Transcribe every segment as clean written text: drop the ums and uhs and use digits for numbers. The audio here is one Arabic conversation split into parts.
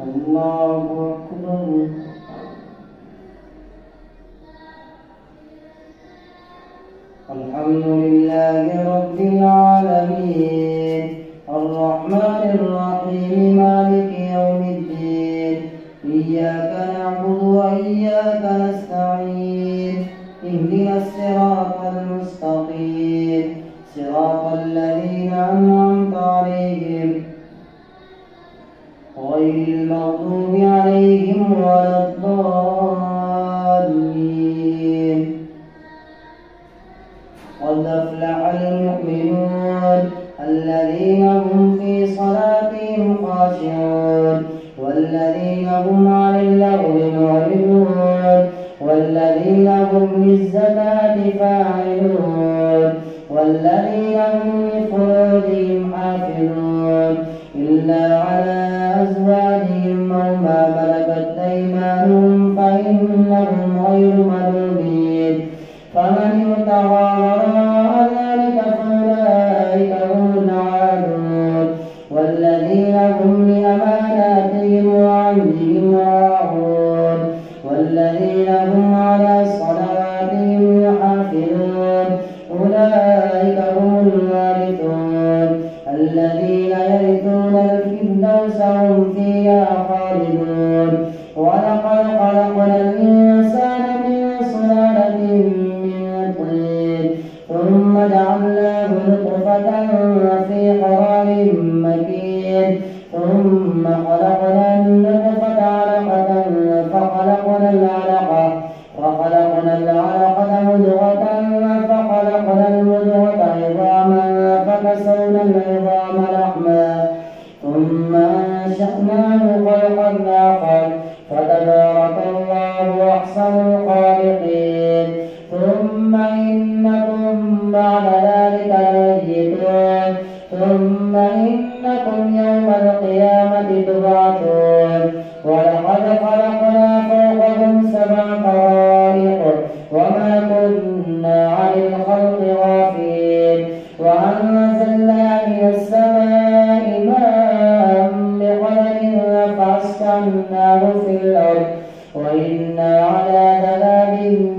الله أكبر. الحمد لله رب العالمين الرحمن الرحيم مالك يوم الدين إياك نعبد وإياك نستعين اهدنا الصراط المستقيم صراط الذين أنعمت عليهم غير المغضوب عليهم ولا الضالين. قد أفلح المؤمنون الذين هم في صلاتهم خاشعون والذين هم عن اللغو معرضون والذين هم للزكاة فاعلون والذين هم لفروجهم حافظون إلا على أزواجهم أو ما ملكت أيمانهم فإنهم غير ملومين. فمن ابتغى وراء ذلك فأولئك هم العادون والذين هم لأماناتهم وعهدهم راعون والذين هم على صلواتهم يحافظون أولئك هم الوارثون الذين يرثون الفردوس هم فيها خالدون. ولقد خلقنا الإنسان من سلالة من طين ثم جعلناه نطفة في قرار مكين ثم خلقنا النطفة علقة فخلقنا العلقة مضغة فخلقنا المضغة عظاما فكسونا العظام لحما ثم أنشأناه خلقا آخر فتبارك الله أحسن الخالقين. ثم إنكم بعد ذلك ميتون ثم إنكم يوم القيامة تبعثون. ولقد خلقنا فوقكم 7 طرائق وما كنا عن الخلق غافلين وأنزلنا من السماء ماء بقدر فأسكناه في الأرض وإنا على ذهاب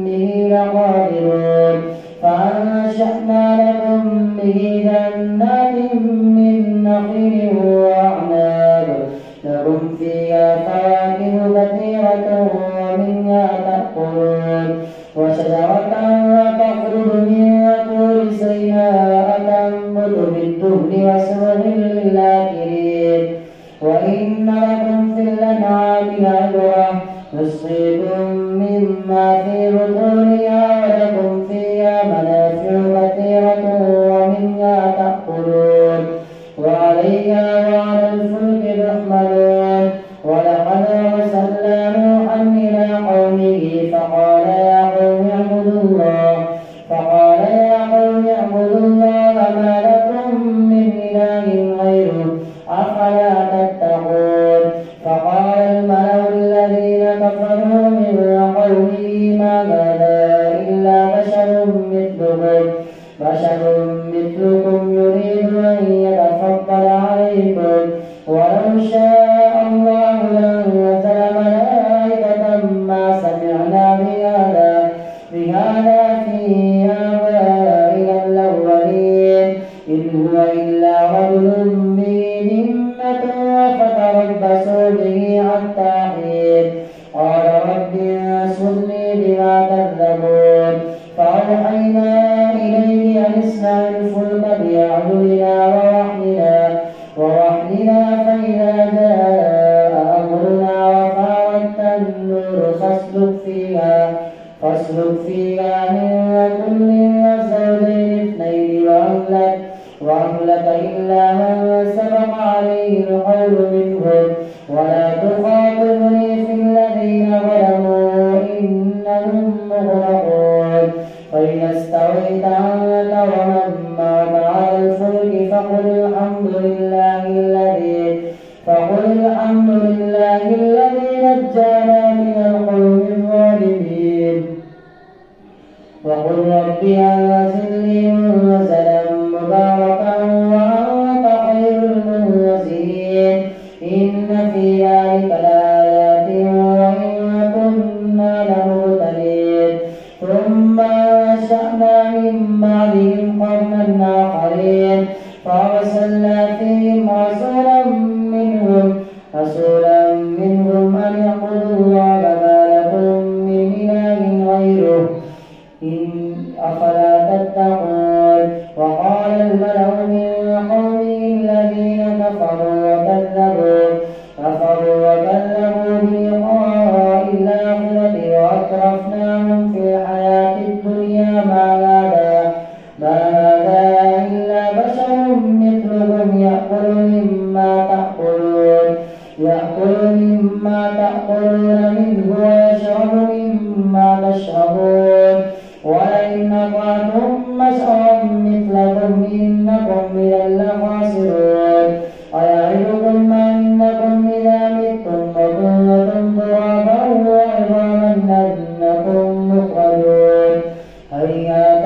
به لقادرون. فأنشأنا لكم به جنات من نخيل وأعناب لكم فيها فواكه كثيرة ومنها تأكلون وشجرة تخرج من طور سيناء تنبت بالدهن وسرر للآكلين. وإن لكم في الأنعام لعبرة نسقيكم مما في بطونها ولكم فيها منافع كثيرة ومنها تأكلون وعليها وعلى الفلك تحملون. ولقد أرسلنا نوحا إلى قومه فقال يا قوم اعبدوا الله ما لكم من إله غيره أفلا تتقون. فقال الملأ الذين كفروا من قومه ما هذا إلا بشر مثلكم يريد أن يتفضل عليكم ولو شاء الله لأنزل ملائكة ما سمعنا بهذا في آبائنا الأولين إن هو إلا رجل به جنة فتربصوا به حتى حين. قال رب انصرني بما كذبون. فأوحينا إليه أن اصنع الفلك بأعيننا ووحينا فإذا جاء أمرنا وفارت النور فاسلك فيها من كل زوجين 2 وأهلك إلا من سبق عليه القول منهم ولا تخاطبني في الذين ظلموا إنهم مغرقون. فإذا استويت أنت ومن معك على الفلك فقل الحمد لله الذي نجانا من القوم الظالمين. وقل رب أنزلني منزلا مباركا وأنت خير المنزلين. إن في ذلك تأكلون منه ويشرب مما تشربون ولئن أطعتم بشرا مثلكم إنكم إذا لخاسرون أيعدكم أنكم إذا متم وكنتم ترابا وعظاما أنكم مخرجون هيهات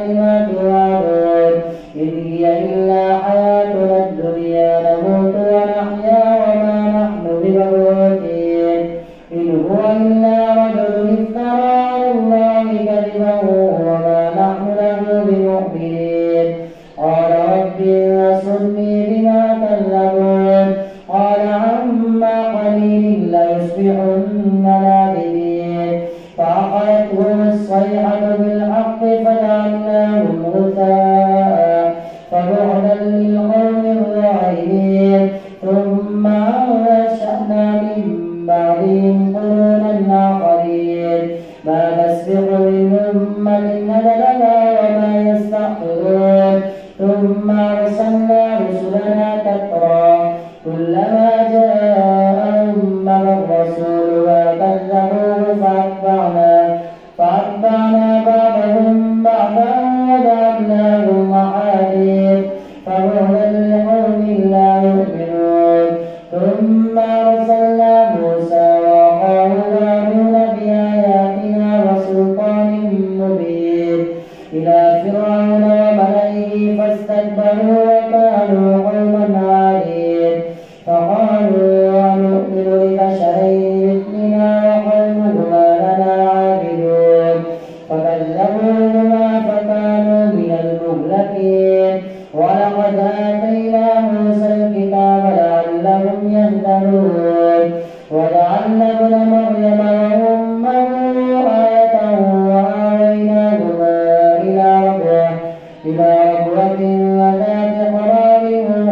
لما توعدون إن هي إلا حياتنا الدنيا نموت ونحيا وما نحن بمبعوثين إن هو إلا رجل افترى على الله كذبا وما نحن له بمؤمنين قال رب انصرني بما كذبون قال عما قليل ليصبحن نادمين فأخذتهم الصيحة بالحق فجعلناهم غثاء فبعدا للقوم الظالمين ثم أنشأنا من بعدهم قرونا آخرين ما تسبق من أمة أجلها وما يستأخرون ثم أرسلنا رسلنا تترى كلما جاء أمة الرسول وكذبوه فأتبعنا بعضهم بعضا وجعلناهم أحاديث فبعدا لقوم لا يؤمنون ثم أرسلنا موسى وأخاه هارون بآياتنا وسلطان مبين إلى فرعون وملئه فاستكبروا وكانوا قوما عالين فقالوا أنؤمن لبشرين مثلنا وقومهما لنا عابدون فكذبوهما فكانوا من المهلكين ولقد آتينا موسى الكتاب لعلهم يهتدون وجعلنا ابن مريم وأمه آية وآويناهما إلى ربوة ذات قرار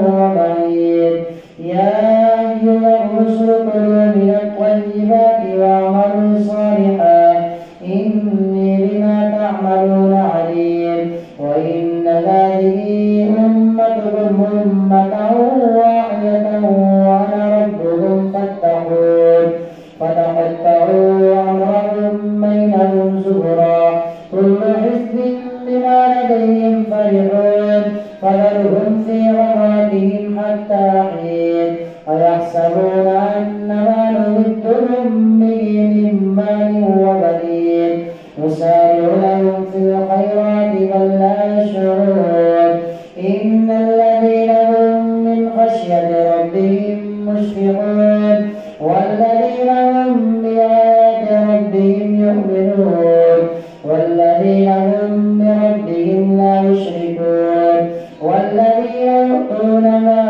ومعين يا أيها الرسل كلوا من الطيبات واعملوا صالحا إني بما تعملون عليم وإن هذه أمتكم أمة واحدة وأنا ربكم فاتقون فتقطعوا أمرهم بينهم زبرا كل حزب بما لديهم فرحون فذرهم في غمرتهم حتى حين أيحسبون أن ما نمدهم به من مال وبنين نسارع لهم في الخيرات بل لا يشعرون إن الذين هم من خشية ربهم مشفقون والذين هم بآيات ربهم يؤمنون والذين هم بربهم لا يشركون والذين يؤتون ما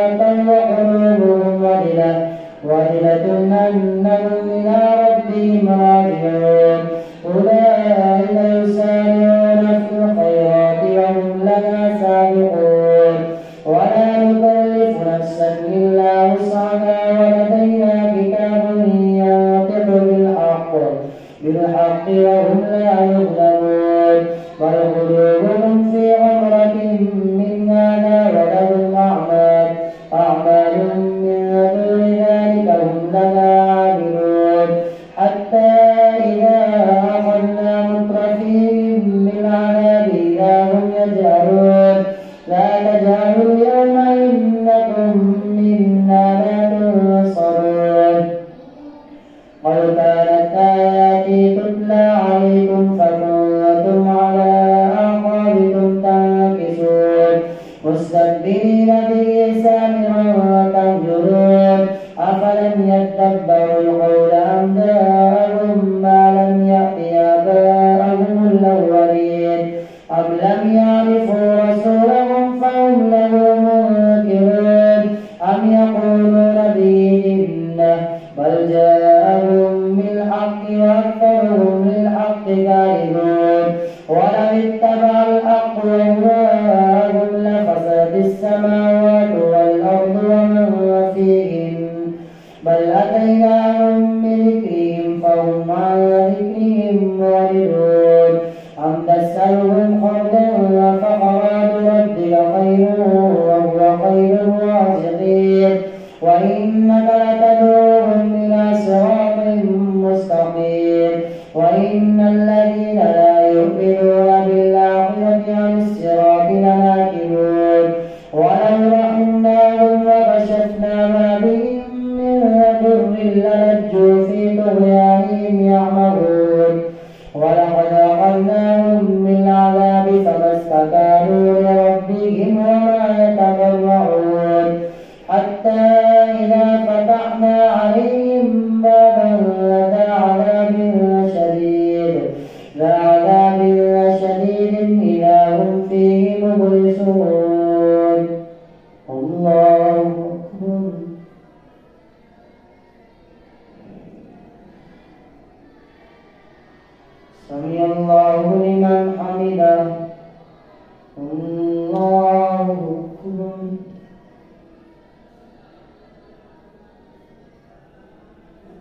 آتوا وقلوبهم وجلة أنهم إلى ربهم راجعون أولئك يسارعون في الخيرات وهم لنا سابقون ولا نكلف نفسا إلا وسعها ولدينا كتاب ينطق بالحق وهم لا يظلمون بل قلوبهم في غمرة من هذا ولهم أعمال من دون ذلك هم لنا عابدون حتى إذا أخذنا مترفيهم بالعذاب إذا هم يجهلون لا تجهلوا اليوم إنكم منا لا تنصرون قد كانت آياتي تتلى عليكم فكنتم على أعقابكم تنكصون مستكبرين به سامرا تهجرون أفلم يدبروا القول أم جاءهم ما لم يأت آباءهم الأولين أم لم يعرفوا رسولهم فهم له منكرون أم يقولون به جنة بل جاءهم بالحق وأكثرهم للحق كارهون ولو اتبع الحق أهواءهم لفسدت السماوات والأرض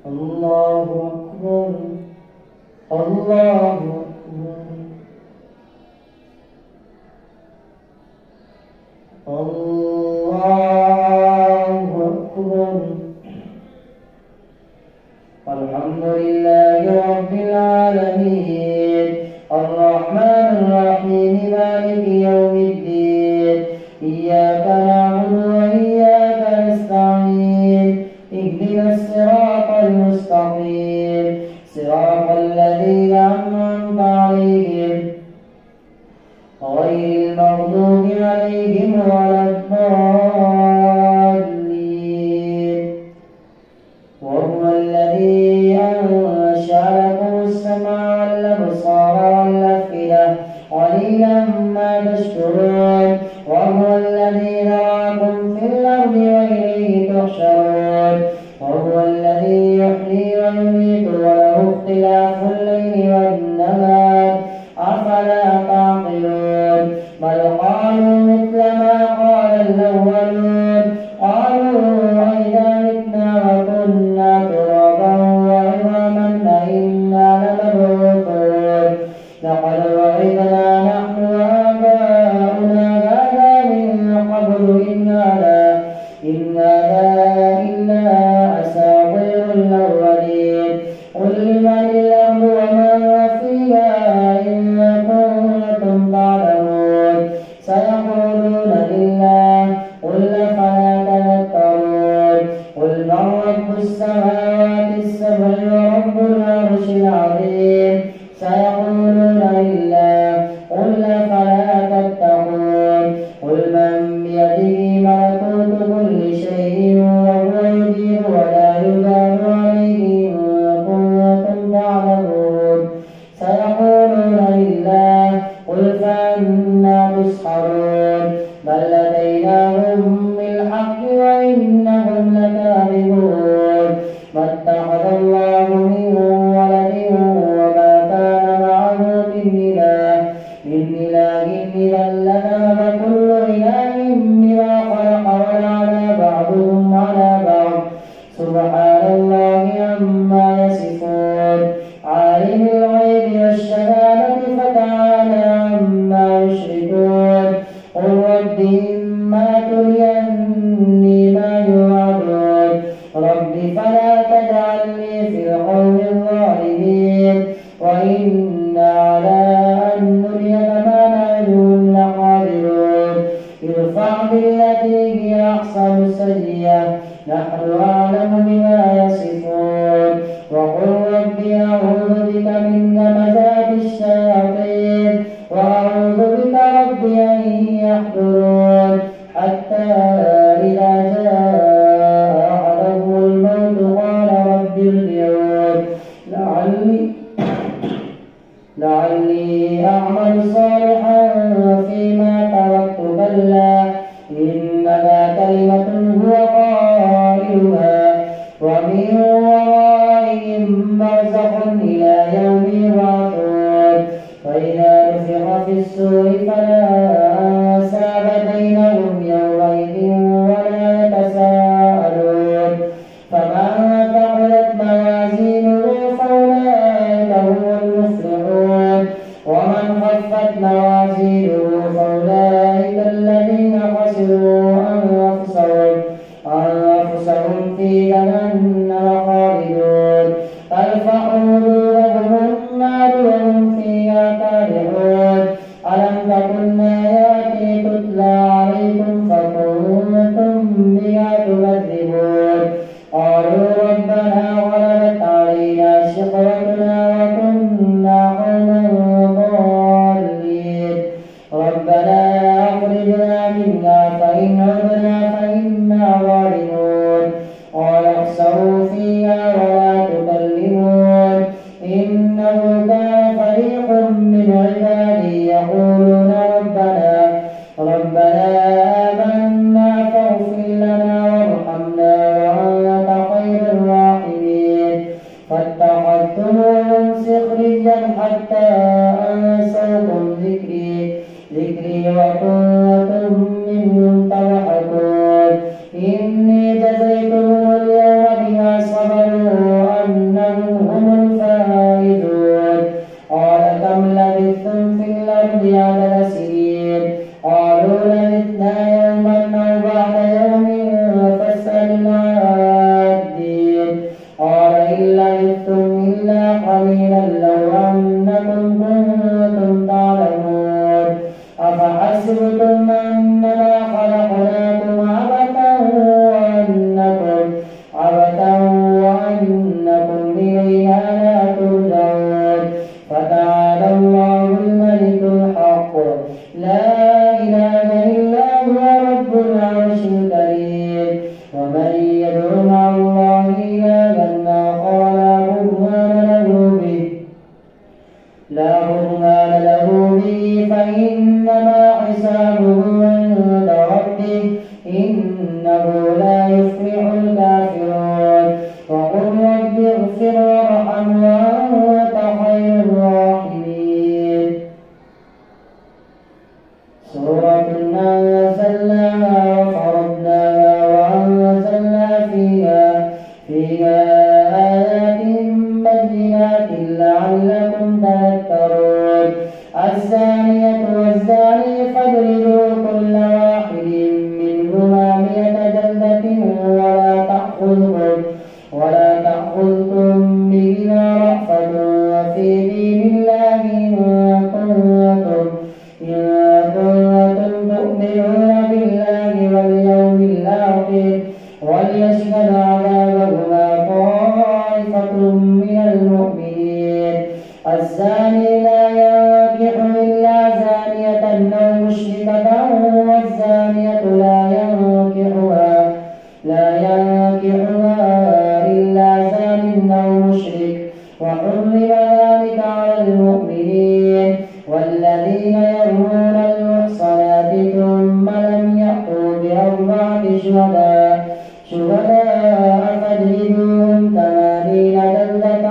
الله أكبر الله أكبر الله أكبر. الحمد لله رب العالمين الرحمن الرحيم مالك يوم الدين إياك نعبد وإياك نستعين اهدنا الصراط المستقيم صراط الذين أنعمت عليهم غير المغضوب عليهم ولا الضالين. وهو الذي أنشأ لكم السمع والأبصار والأفئدة قليلا ما تشكرون. وهو الذي ذراكم في الأرض وإليه تحشرون. وهو الذي يحيي ويميت وله اختلاف الليل والنهار أفلا تعقلون. بل قالوا مثل ما قال الأولون قالوا وإذا متنا وكنا ترابا وعظاما أئنا لمبعوثون. لقد وعدنا نحن وآباؤنا هذا من قبل إن هذا إلا أساطير الأولين. قل لمن الأرض ومن فيها إن كنتم تعلمون. سيقولون لله قل أفلا تذكرون. قل من رب السماوات السبع ورب العرش العظيم. سيقولون لله قل أفلا تتقون. قل من بيده ملكوت كل شيء وهو يجير ولا يجار عليه إن كنتم تعلمون. سيقولون لله قل فأنا تسحرون. بل أتيناهم بالحق وإنهم لكاذبون. ما اتخذ الله من ولد وما كان معه من إله إذا لذهب كل إله بما خلق ولعلى بعضهم على بعض سبحان الله عما يصفون. عالم الغيب والشهادة فتعالى عما يشركون. قل رب إما تريني ما يوعدون رب فلا تجعلني في القوم الظالمين. وإنا على أن نريك ما نعدهم لقادرون. ارفع بالتي هي أحسن السيئة نحن أعلم بما يصفون. وقل رب أعوذ بك من همزات الشياطين وأعوذ بك رب أن يحضرون. حتى إذا جاء أحدهم الموت قال رب ارجعون لعلي أعمل صالحا فيما تركت كلا إنها كلمة هو قائلها ومن ورائهم برزخ إلى يوم يبعثون. فإذا نفخ في الصور فلا أنساب بينهم يومئذ ولا يتساءلون. فمن ثقلت موازينه فأولئك هم المفلحون. ومن خفت موازينه فأولئك الذين خسروا أنفسهم في جهنم خالدون. تلفح وجوههم النار وهم فيها كالحون. ألم تكن آياتي تتلى عليكم فكنتم بها تكذبون. قالوا ربنا غلبت علينا شقوتنا وكنا قوما ضالين. ربنا أخرجنا منها فإن عدنا فإنا ظالمون. قال اخسئوا فيها ولا تكلمون إنه كان فريق من عبادي يقولون ربنا آمنا فاغفر لنا إنه لا يفلح الكافرون وقل رب اغفر وارحم وأنت خير الراحمين. سورة أنزلناها وفرضناها وأنزلنا فيها آيات بينات لعلكم تذكرون. الزانية والزاني فاجلدوا كل واحد منهما 100 جلدة ولا تأخذكم بهما رأفة في دين الله إن كنتم تؤمنون بالله واليوم الآخر وليشهد عذابهما طائفة من المؤمنين. الزاني لا ينكح إلا زانية أو مشركة والزانية لا ينكحها إلا زان أو مشرك وحرم ذلك على المؤمنين. والذين يرمون المحصنات ثم لم يأتوا بأربعة شهداء فاجلدوهم 80 جلدة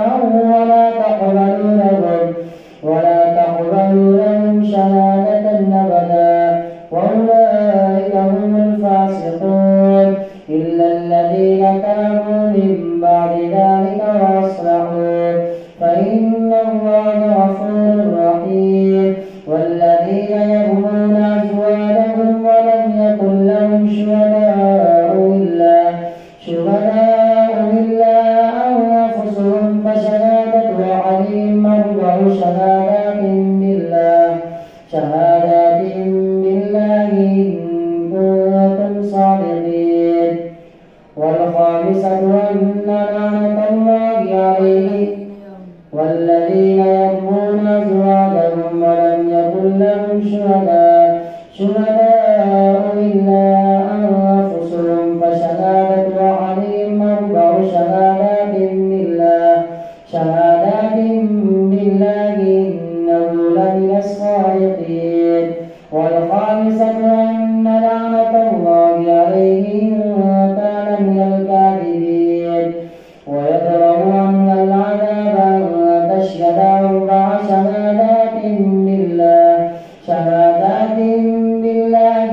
ولا تقبلوا لهم شهادة أبدا وأولئك هم الفاسقون إلا الذين تابوا من بعد ذلك وأصلحوا فإن الله غفور رحيم. والذين يرمون أزواجهم ولم يكن لهم شهداء إلا أنفسهم فشهادة أحدهم 4 شهادات بالله إن كنتم صادقين. والخامسة أن لعنة الله عليه. والذين يرمون أزواجهم ولم يكن لهم شهداء إلا أنفسهم فشهادة أحدهم 4 شهادات بالله إنه لمن الصادقين. والخامسة أن لعنة الله عليه إن كان من الكاذبين. ويدرأ عنها العذاب أن تشهد 4 شهادات بالله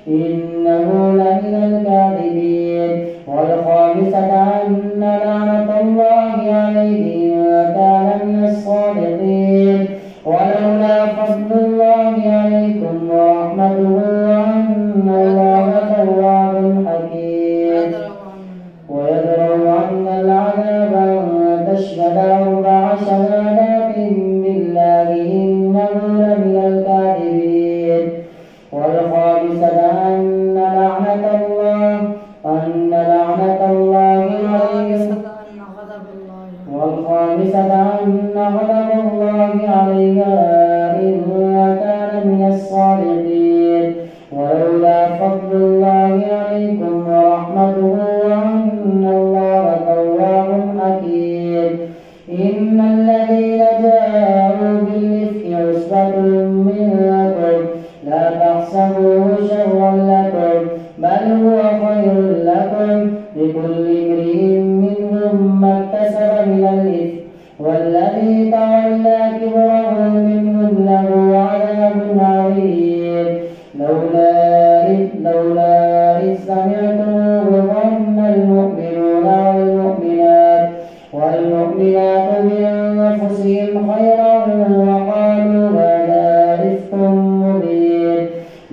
إنه لمن الكاذبين. والخامسة أن لعنة الله عليه إن كان من الصادقين. ولولا فضل الله عليكم ورحمته وأن الله تواب حكيم. ويدرأ عنها العذاب أن تشهد 4 شهادات بالله إنه لمن الكاذبين. والخامسة أن لعنة الله عليه. والخامسة أن غضب الله عليها إن كان من الصادقين. ولولا فضل الله عليكم ورحمته وأن الله تواب حكيم. إن الذين جاءوا بالإفك عصبة منكم لا تحسبوه شرا لكم بل هو خير لكم لكل امرئ منهم ما اكتسب من الإثم والذي تولى كبره منهم له عذاب عظيم. لولا إذ سمعتموه ظن المؤمنون والمؤمنات بأنفسهم خيرا وقالوا هذا إفك مبين.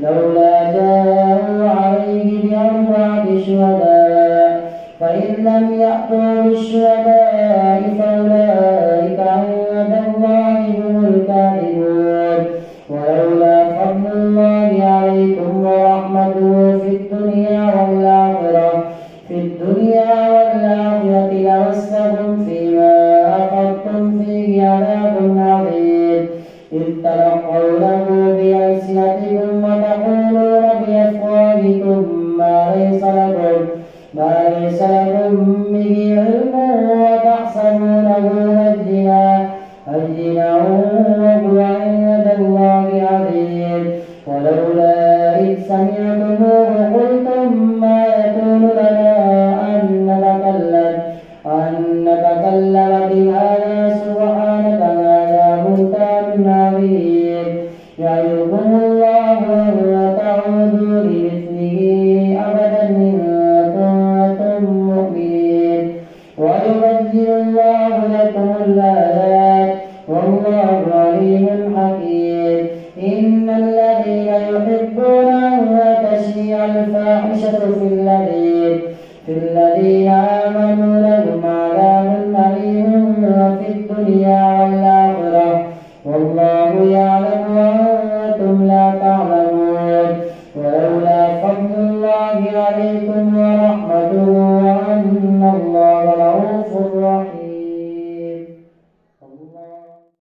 لولا جاءوا عليه ب4 شهداء فإن لم يأتوا بالشهداء فأولئك عند الله هم الكاذبون. ولولا فضل الله عليكم ورحمته في الدنيا والآخرة لمسكم فيما أخذتم فيه عذاب عظيم. إذ تلقونه بألسنتكم وتقولون بأفواهكم ما ليس لكم